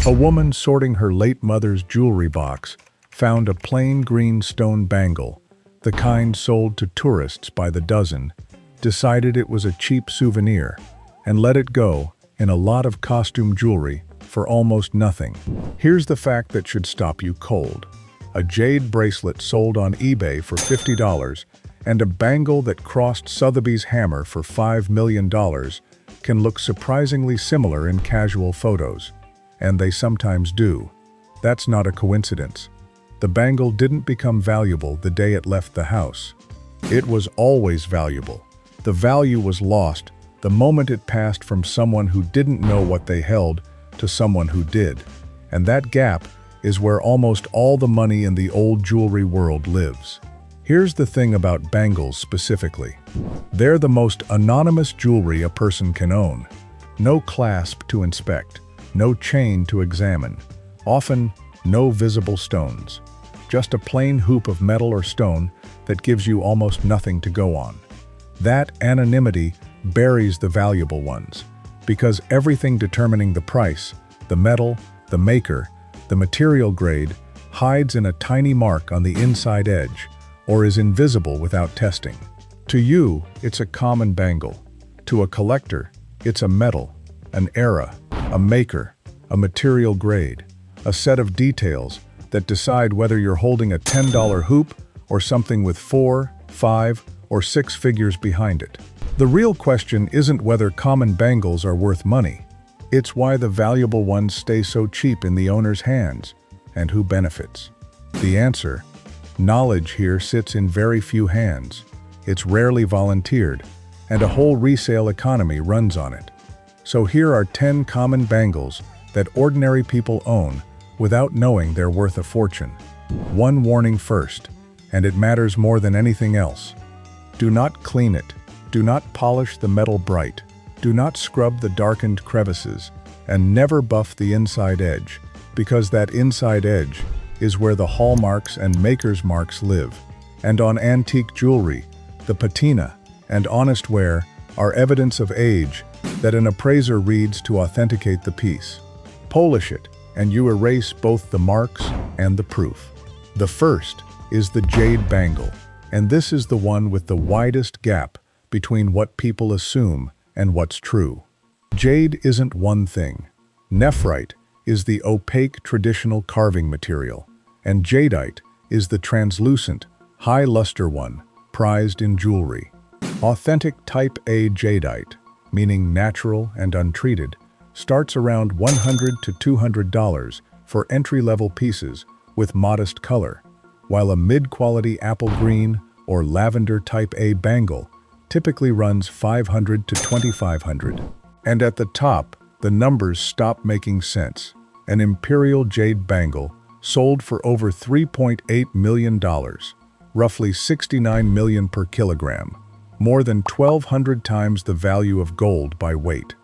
A woman sorting her late mother's jewelry box found a plain green stone bangle, the kind sold to tourists by the dozen, decided it was a cheap souvenir, and let it go in a lot of costume jewelry for almost nothing. Here's the fact that should stop you cold. A jade bracelet sold on eBay for $50 and a bangle that crossed Sotheby's hammer for $5 million can look surprisingly similar in casual photos. And they sometimes do. That's not a coincidence. The bangle didn't become valuable the day it left the house. It was always valuable. The value was lost the moment it passed from someone who didn't know what they held to someone who did. And that gap is where almost all the money in the old jewelry world lives. Here's the thing about bangles specifically. They're the most anonymous jewelry a person can own. No clasp to inspect, no chain to examine, often no visible stones. Just a plain hoop of metal or stone that gives you almost nothing to go on. That anonymity buries the valuable ones, because everything determining the price, the metal, the maker, the material grade, hides in a tiny mark on the inside edge, or is invisible without testing. To you, it's a common bangle. To a collector, it's a metal, an era, a maker, a material grade, a set of details that decide whether you're holding a $10 hoop or something with 4, 5, or 6 figures behind it. The real question isn't whether common bangles are worth money. It's why the valuable ones stay so cheap in the owner's hands, and who benefits. The answer: knowledge here sits in very few hands. It's rarely volunteered, and a whole resale economy runs on it. So here are 10 common bangles that ordinary people own without knowing they're worth a fortune. One warning first, and it matters more than anything else. Do not clean it. Do not polish the metal bright. Do not scrub the darkened crevices, and never buff the inside edge, because that inside edge is where the hallmarks and maker's marks live. And on antique jewelry, the patina and honest wear are evidence of age that an appraiser reads to authenticate the piece. Polish it, and you erase both the marks and the proof. The first is the jade bangle, and this is the one with the widest gap between what people assume and what's true. Jade isn't one thing. Nephrite is the opaque traditional carving material, and jadeite is the translucent, high-luster one prized in jewelry. Authentic Type A jadeite, meaning natural and untreated, starts around $100 to $200 for entry-level pieces with modest color, while a mid-quality apple green or lavender Type A bangle typically runs $500 to $2,500. And at the top, the numbers stop making sense. An imperial jade bangle sold for over $3.8 million, roughly $69 million per kilogram, more than 1,200 times the value of gold by weight.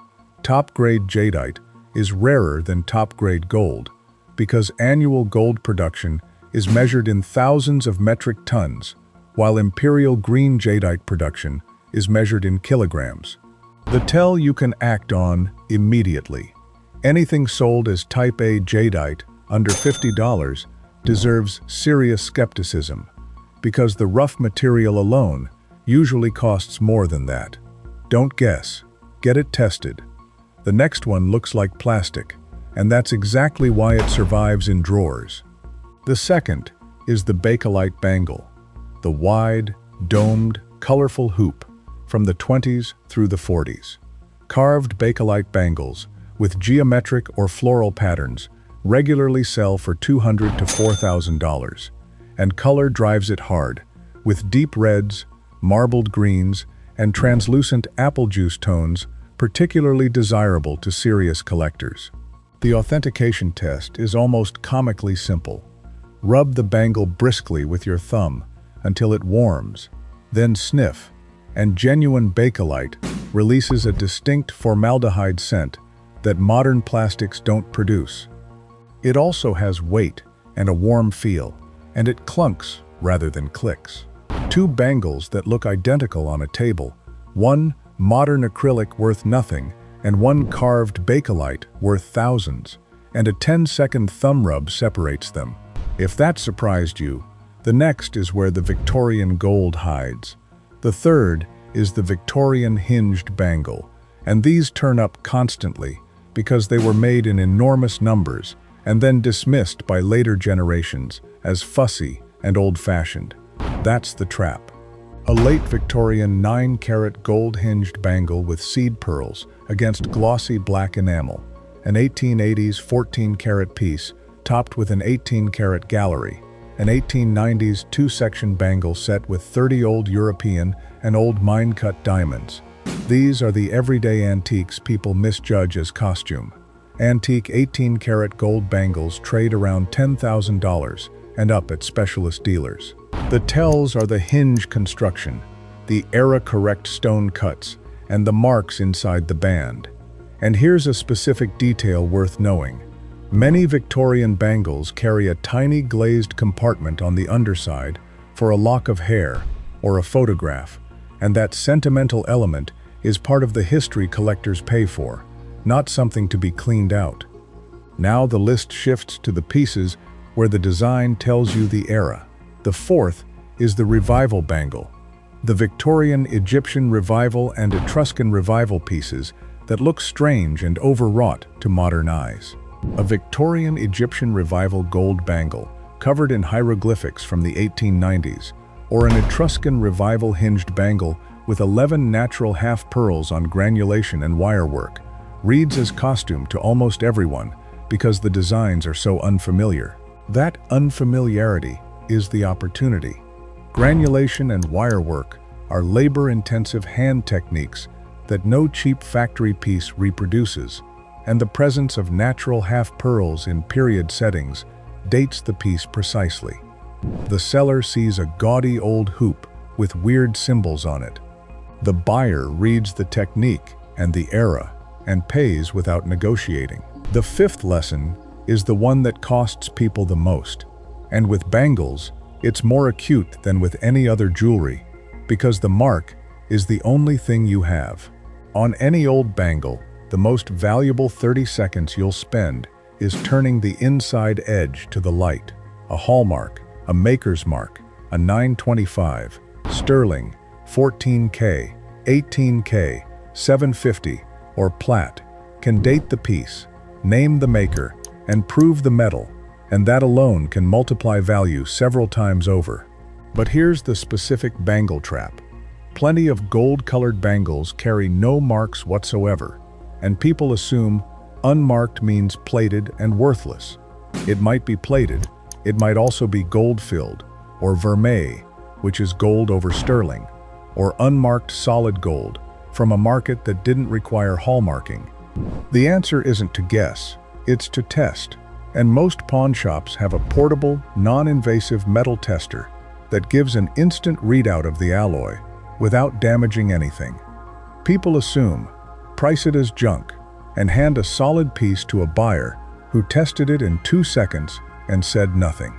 Top-grade jadeite is rarer than top-grade gold because annual gold production is measured in thousands of metric tons, while imperial green jadeite production is measured in kilograms. The tell you can act on immediately. Anything sold as Type A jadeite under $50 deserves serious skepticism, because the rough material alone usually costs more than that. Don't guess. Get it tested. The next one looks like plastic, and that's exactly why it survives in drawers. The second is the bakelite bangle, the wide, domed, colorful hoop from the 20s through the 40s. Carved bakelite bangles with geometric or floral patterns regularly sell for $200 to $4,000, and color drives it hard, with deep reds, marbled greens, and translucent apple juice tones particularly desirable to serious collectors. The authentication test is almost comically simple. Rub the bangle briskly with your thumb until it warms, then sniff, and genuine bakelite releases a distinct formaldehyde scent that modern plastics don't produce. It also has weight and a warm feel, and it clunks rather than clicks. Two bangles that look identical on a table, one modern acrylic worth nothing and one carved bakelite worth thousands, and a 10-second thumb rub separates them. If that surprised you, the next is where the Victorian gold hides. The third is the Victorian hinged bangle, and these turn up constantly because they were made in enormous numbers and then dismissed by later generations as fussy and old-fashioned. That's the trap. A late Victorian 9-carat gold-hinged bangle with seed pearls against glossy black enamel, an 1880s 14-carat piece topped with an 18-carat gallery, an 1890s 2-section bangle set with 30 old European and old mine-cut diamonds. These are the everyday antiques people misjudge as costume. Antique 18-carat gold bangles trade around $10,000 and up at specialist dealers. The tells are the hinge construction, the era-correct stone cuts, and the marks inside the band. And here's a specific detail worth knowing. Many Victorian bangles carry a tiny glazed compartment on the underside for a lock of hair or a photograph, and that sentimental element is part of the history collectors pay for, not something to be cleaned out. Now the list shifts to the pieces where the design tells you the era. The fourth is the Revival bangle, the Victorian, Egyptian Revival and Etruscan Revival pieces that look strange and overwrought to modern eyes. A Victorian Egyptian Revival gold bangle covered in hieroglyphics from the 1890s, or an Etruscan Revival hinged bangle with 11 natural half pearls on granulation and wirework, reads as costume to almost everyone because the designs are so unfamiliar. That unfamiliarity is the opportunity. Granulation and wirework are labor-intensive hand techniques that no cheap factory piece reproduces, and the presence of natural half pearls in period settings dates the piece precisely. The seller sees a gaudy old hoop with weird symbols on it. The buyer reads the technique and the era and pays without negotiating. The fifth lesson is the one that costs people the most. And with bangles, it's more acute than with any other jewelry, because the mark is the only thing you have. On any old bangle, the most valuable 30 seconds you'll spend is turning the inside edge to the light. A hallmark, a maker's mark, a 925, sterling, 14K, 18K, 750, or plat, can date the piece, name the maker, and prove the metal, and that alone can multiply value several times over. But here's the specific bangle trap. Plenty of gold-colored bangles carry no marks whatsoever, and people assume unmarked means plated and worthless. It might be plated, it might also be gold-filled, or vermeil, which is gold over sterling, or unmarked solid gold from a market that didn't require hallmarking. The answer isn't to guess, it's to test, and most pawn shops have a portable, non-invasive metal tester that gives an instant readout of the alloy without damaging anything. People assume, price it as junk, and hand a solid piece to a buyer who tested it in 2 seconds and said nothing.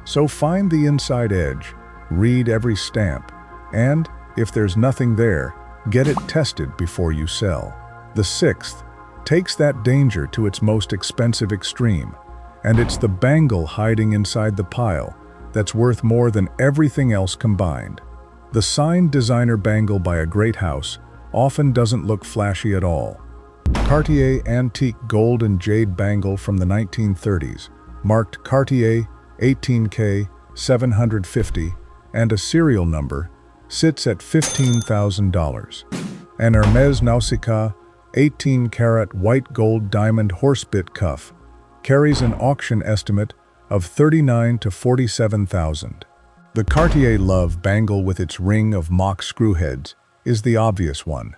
So find the inside edge, read every stamp, and, if there's nothing there, get it tested before you sell. The sixth takes that danger to its most expensive extreme, and it's the bangle hiding inside the pile that's worth more than everything else combined. The signed designer bangle by a great house often doesn't look flashy at all. Cartier antique gold and jade bangle from the 1930s, marked Cartier 18K 750, and a serial number, sits at $15,000. An Hermès Nausicaa 18-carat white gold diamond horsebit cuff carries an auction estimate of $39,000 to $47,000. The Cartier Love bangle with its ring of mock screwheads is the obvious one,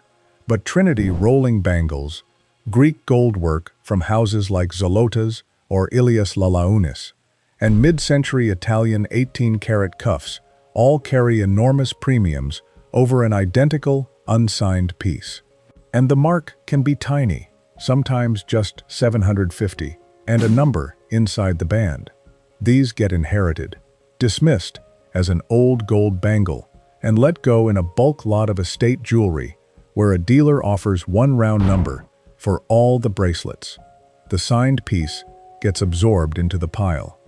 but Trinity rolling bangles, Greek gold work from houses like Zolota's or Ilias Lalaunis, and mid-century Italian 18-carat cuffs all carry enormous premiums over an identical, unsigned piece. And the mark can be tiny, sometimes just 750, and a number inside the band. These get inherited, dismissed as an old gold bangle, and let go in a bulk lot of estate jewelry where a dealer offers one round number for all the bracelets. The signed piece gets absorbed into the pile.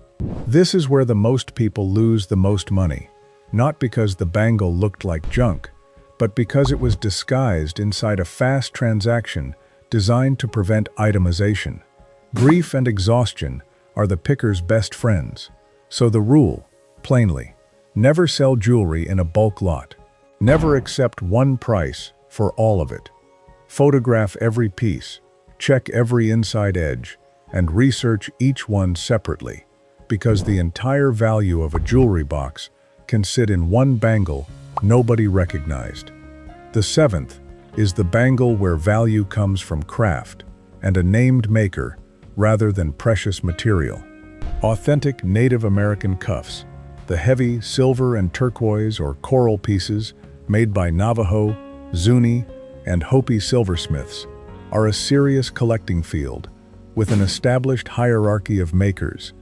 This is where the most people lose the most money, not because the bangle looked like junk, but because it was disguised inside a fast transaction designed to prevent itemization. Grief and exhaustion are the picker's best friends. So the rule, plainly, never sell jewelry in a bulk lot. Never accept one price for all of it. Photograph every piece, check every inside edge, and research each one separately, because the entire value of a jewelry box can sit in one bangle nobody recognized. The seventh is the bangle where value comes from craft and a named maker rather than precious material. Authentic Native American cuffs, the heavy silver and turquoise or coral pieces made by Navajo, Zuni, and Hopi silversmiths, are a serious collecting field with an established hierarchy of makers,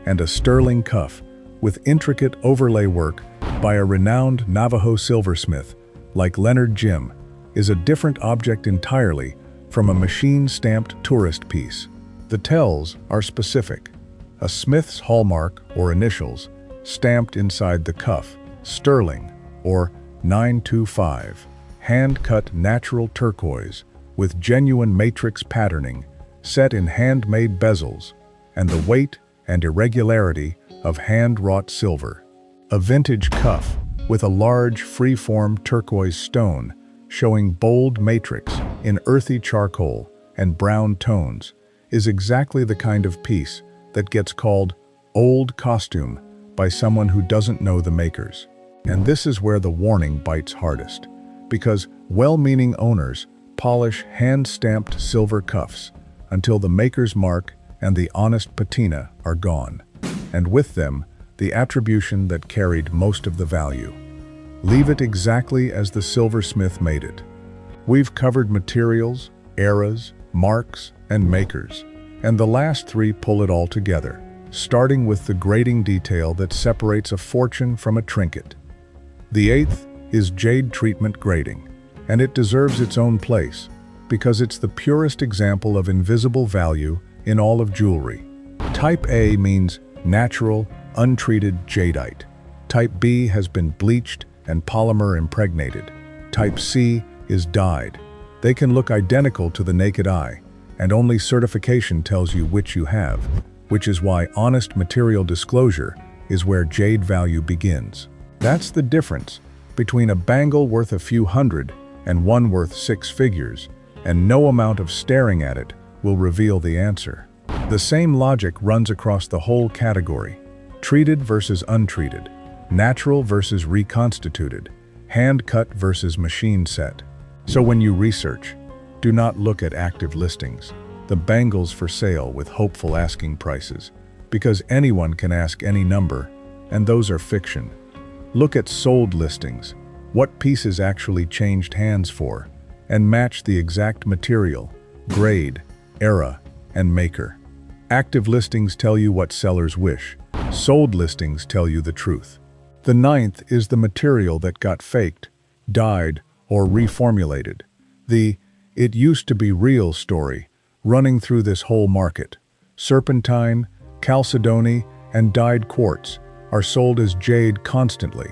and a sterling cuff with intricate overlay work by a renowned Navajo silversmith like Leonard Jim is a different object entirely from a machine-stamped tourist piece. The tells are specific. A smith's hallmark or initials stamped inside the cuff, sterling or 925, hand-cut natural turquoise with genuine matrix patterning set in handmade bezels, and the weight and irregularity of hand-wrought silver. A vintage cuff with a large free-form turquoise stone showing bold matrix in earthy charcoal and brown tones is exactly the kind of piece that gets called old costume by someone who doesn't know the makers. And this is where the warning bites hardest, because well-meaning owners polish hand-stamped silver cuffs until the maker's mark and the honest patina are gone, and with them, the attribution that carried most of the value. Leave it exactly as the silversmith made it. We've covered materials, eras, marks, and makers, and the last three pull it all together, starting with the grading detail that separates a fortune from a trinket. The eighth is jade treatment grading, and it deserves its own place, because it's the purest example of invisible value in all of jewelry. Type A means natural, untreated jadeite. Type B has been bleached and polymer impregnated. Type C is dyed. They can look identical to the naked eye, and only certification tells you which you have, which is why honest material disclosure is where jade value begins. That's the difference between a bangle worth a few hundred and one worth 6 figures, and no amount of staring at it will reveal the answer. The same logic runs across the whole category: treated versus untreated, natural versus reconstituted, hand-cut versus machine set. So when you research, do not look at active listings, the bangles for sale with hopeful asking prices, because anyone can ask any number, and those are fiction. Look at sold listings, what pieces actually changed hands for, and match the exact material, grade, era, and maker. Active listings tell you what sellers wish. Sold listings tell you the truth. The ninth is the material that got faked, dyed, or reformulated. The "it used to be real" story running through this whole market. Serpentine, chalcedony, and dyed quartz are sold as jade constantly,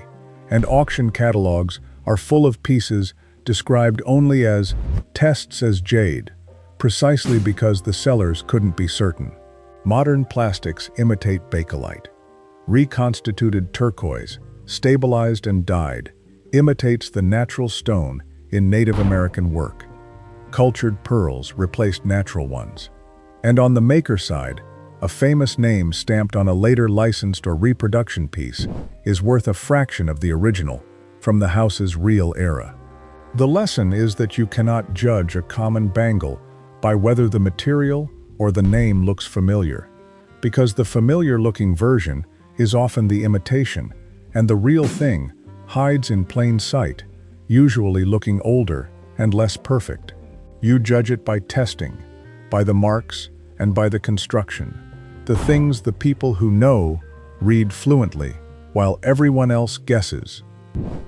and auction catalogs are full of pieces described only as tests as jade, precisely because the sellers couldn't be certain. Modern plastics imitate bakelite. Reconstituted turquoise, stabilized and dyed, imitates the natural stone in Native American work. Cultured pearls replaced natural ones. And on the maker side, a famous name stamped on a later licensed or reproduction piece is worth a fraction of the original from the house's real era. The lesson is that you cannot judge a common bangle by whether the material or the name looks familiar, because the familiar-looking version is often the imitation, and the real thing hides in plain sight, usually looking older and less perfect. You judge it by testing, by the marks, and by the construction, the things the people who know read fluently, while everyone else guesses.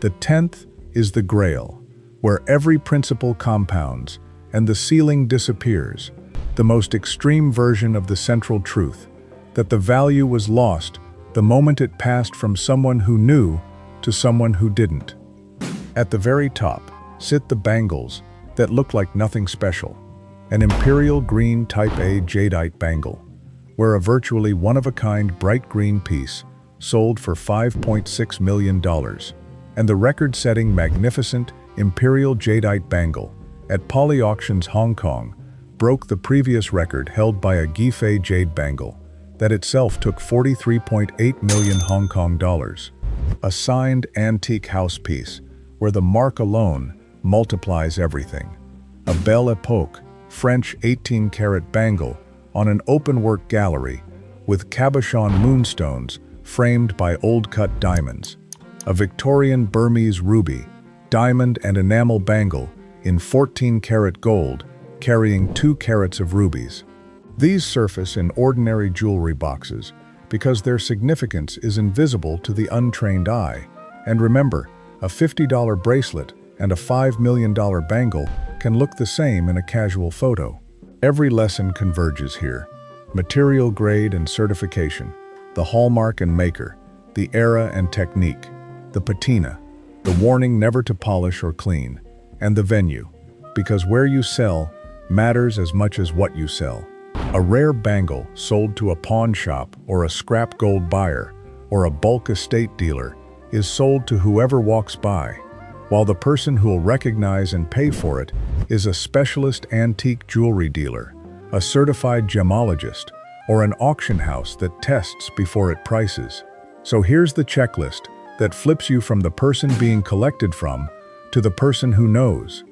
The 10th is the grail, where every principle compounds and the ceiling disappears, the most extreme version of the central truth, that the value was lost the moment it passed from someone who knew to someone who didn't. At the very top sit the bangles that look like nothing special. An imperial green Type A jadeite bangle, where a virtually one-of-a-kind bright green piece sold for $5.6 million, and the record-setting magnificent imperial jadeite bangle at Poly Auctions Hong Kong broke the previous record held by a Gife jade bangle that itself took 43.8 million Hong Kong dollars. A signed antique house piece where the mark alone multiplies everything. A Belle Epoque French 18-carat bangle on an open-work gallery with cabochon moonstones framed by old-cut diamonds. A Victorian Burmese ruby, diamond and enamel bangle in 14-carat gold carrying 2 carats of rubies. These surface in ordinary jewelry boxes because their significance is invisible to the untrained eye. And remember, a $50 bracelet and a $5 million bangle can look the same in a casual photo. Every lesson converges here. Material grade and certification, the hallmark and maker, the era and technique, the patina, the warning never to polish or clean, and the venue, because where you sell matters as much as what you sell. A rare bangle sold to a pawn shop or a scrap gold buyer or a bulk estate dealer is sold to whoever walks by, while the person who will recognize and pay for it is a specialist antique jewelry dealer, a certified gemologist, or an auction house that tests before it prices. So here's the checklist that flips you from the person being collected from to the person who knows.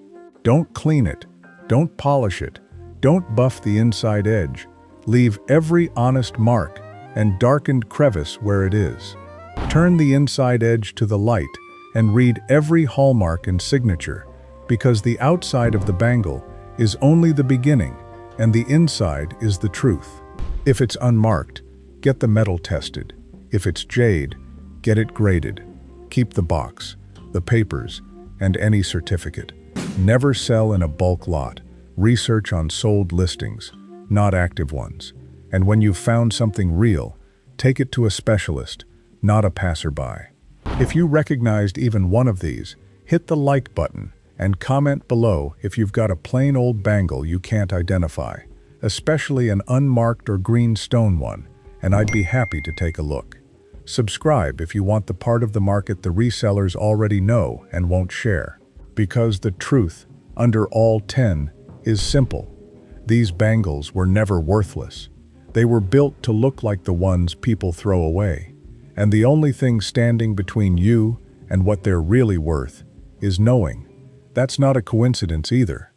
Don't clean it, don't polish it, don't buff the inside edge. Leave every honest mark and darkened crevice where it is. Turn the inside edge to the light and read every hallmark and signature, because the outside of the bangle is only the beginning and the inside is the truth. If it's unmarked, get the metal tested. If it's jade, get it graded. Keep the box, the papers, and any certificate. Never sell in a bulk lot. Research on sold listings, not active ones. And when you've found something real, take it to a specialist, not a passerby. If you recognized even one of these, hit the like button and comment below if you've got a plain old bangle you can't identify, especially an unmarked or green stone one, and I'd be happy to take a look. Subscribe if you want the part of the market the resellers already know and won't share. Because the truth, under all 10, is simple. These bangles were never worthless. They were built to look like the ones people throw away. And the only thing standing between you and what they're really worth is knowing. That's not a coincidence either.